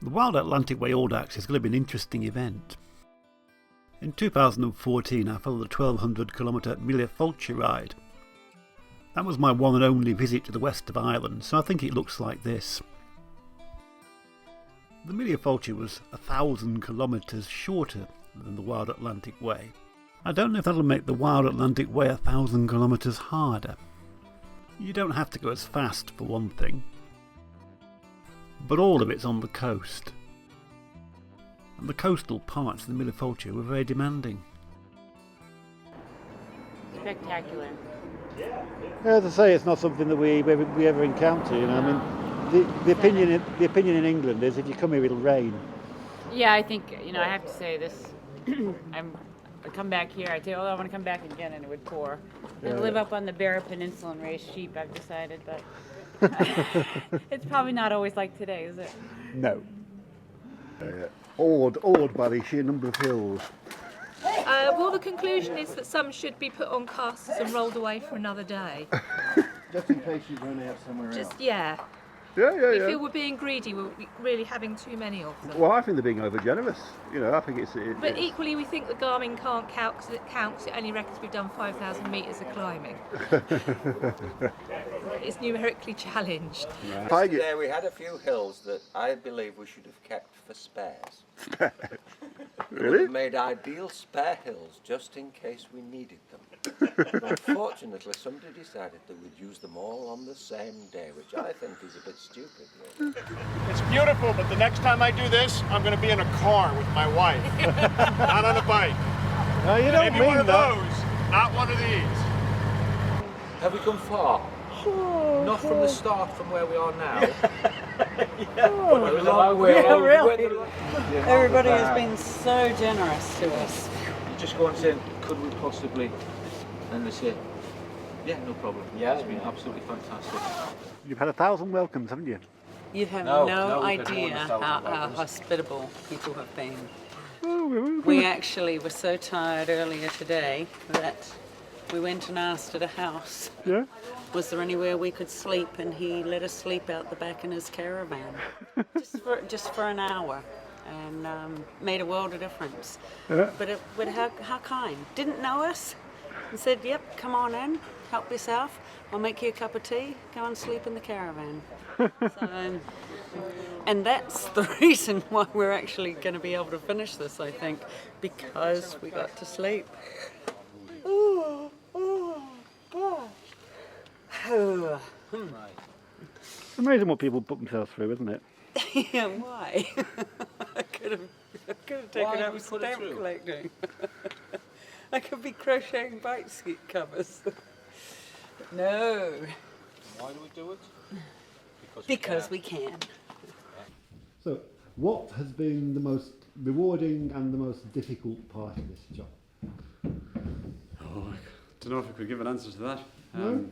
The Wild Atlantic Way Audax is going to be an interesting event. In 2014 I followed the 1200km Mile Failte ride. That was my one and only visit to the west of Ireland, so I think it looks like this. The Mile Failte was 1,000 kilometres shorter than the Wild Atlantic Way. I don't know if that'll make the Wild Atlantic Way 1,000 kilometres harder. You don't have to go as fast for one thing. But all of it's on the coast. And the coastal parts of the Mile Failte were very demanding. Spectacular. As I say, it's not something that we ever encounter, you know. I mean, the opinion in England is if you come here it'll rain. Yeah, I think, I have to say this. I come back here, I tell you, I want to come back again and it would pour. And live up on the Beara Peninsula and raise sheep, I've decided, but it's probably not always like today, is it? No. Awed by the sheer number of hills. Well, the conclusion is that some should be put on casters and rolled away for another day. Just in case you run out somewhere else. Yeah. We feel we're being greedy, we're really having too many of them. Well, I think they're being over-generous. I think But equally, we think the Garmin can't count because it counts. It only reckons we've done 5,000 metres of climbing. It's numerically challenged. Right. Yesterday we had a few hills that I believe we should have kept for spares. Really? Would have made ideal spare hills just in case we needed them. Unfortunately, somebody decided that we'd use them all on the same day, which I think is a bit stupid, really. It's beautiful, but the next time I do this, I'm going to be in a car with my wife, not on a bike. No, you don't Maybe mean one of that. those, not one of these. Have we come far? Not from the start, from where we are now. Everybody has been so generous to us. You just go and say, could we possibly? And they say, yeah, no problem. Yeah, it's been absolutely fantastic. You've had 1,000 welcomes, haven't you? You have no idea how hospitable people have been. We actually were so tired earlier today that we went and asked at a house, was there anywhere we could sleep, and he let us sleep out the back in his caravan, just for an hour, and made a world of difference. But how kind. Didn't know us, and said, yep, come on in, help yourself, I'll make you a cup of tea, go and sleep in the caravan. And that's the reason why we're actually going to be able to finish this, I think, because we got to sleep. It's amazing what people put themselves through, isn't it? Yeah, why? I could have taken up stamp collecting. I could be crocheting bike seat covers. No. Why do we do it? Because we can. So, what has been the most rewarding and the most difficult part of this job? Oh, I don't know if I could give an answer to that. No?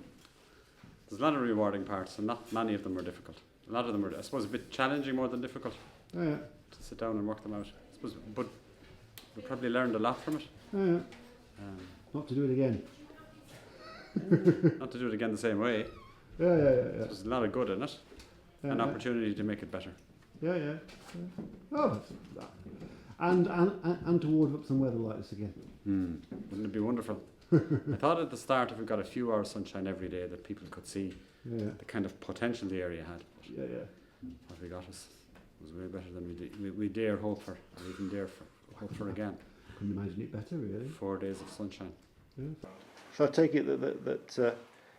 There's a lot of rewarding parts, and not many of them were difficult. A lot of them were, I suppose, a bit challenging more than difficult. Oh, yeah. To sit down and work them out. I suppose, but we probably learned a lot from it. Oh, yeah. Not to do it again. Not to do it again the same way. Yeah. There's a lot of good in it. An opportunity to make it better. Yeah. Oh, and to warm up some weather like this again. Wouldn't it be wonderful? I thought at the start, if we got a few hours sunshine every day, that people could see the kind of potential the area had. Yeah. What we got was way better than we dare hope for, or even dare hope for again. Couldn't imagine it better, really. 4 days of sunshine. Yeah. So I take it that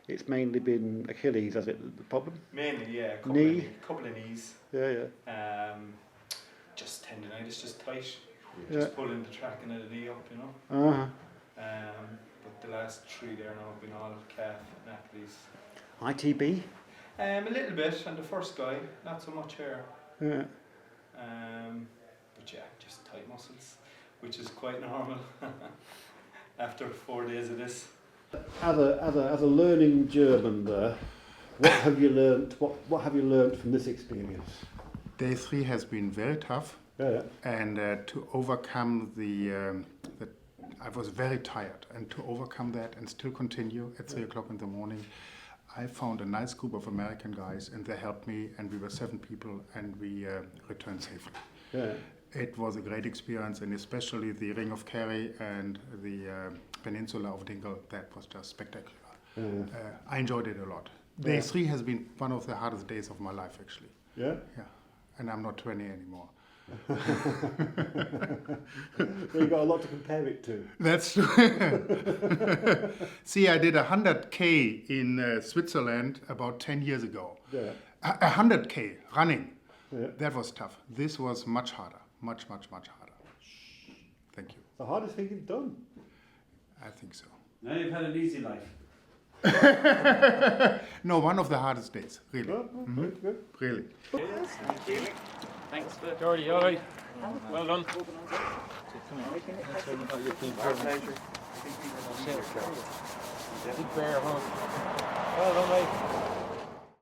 it's mainly been Achilles, has it, the problem? Mainly, yeah. Couple of knees. Yeah. Just tendonitis, just tight. Yeah. Just pulling the tracking of the knee up, you know. Uh-huh. But the last 3 there now have been all calf and Achilles. ITB? A little bit, and the first guy, not so much here. Yeah. But yeah, just tight muscles, which is quite normal after 4 days of this. As a learning German there, what have you learnt? What have you learnt from this experience? Day 3 has been very tough, and to overcome I was very tired, and to overcome that and still continue at 3 o'clock in the morning, I found a nice group of American guys, and they helped me, and we were 7 people, and we returned safely. Yeah. It was a great experience, and especially the Ring of Kerry and the peninsula of Dingle, that was just spectacular. I enjoyed it a lot. Day 3 has been one of the hardest days of my life, actually. Yeah? Yeah, and I'm not 20 anymore. So you've got a lot to compare it to. That's true. See, I did 100K in Switzerland about 10 years ago. Yeah. 100K running. Yeah. That was tough. This was much harder. Much, much, much harder. Thank you. The hardest thing you've done. I think so. Now you've had an easy life. No, one of the hardest days, really. Oh, good, good. Really. Thanks for Jordy, all right. Well done. Big bear, huh? Well done, mate.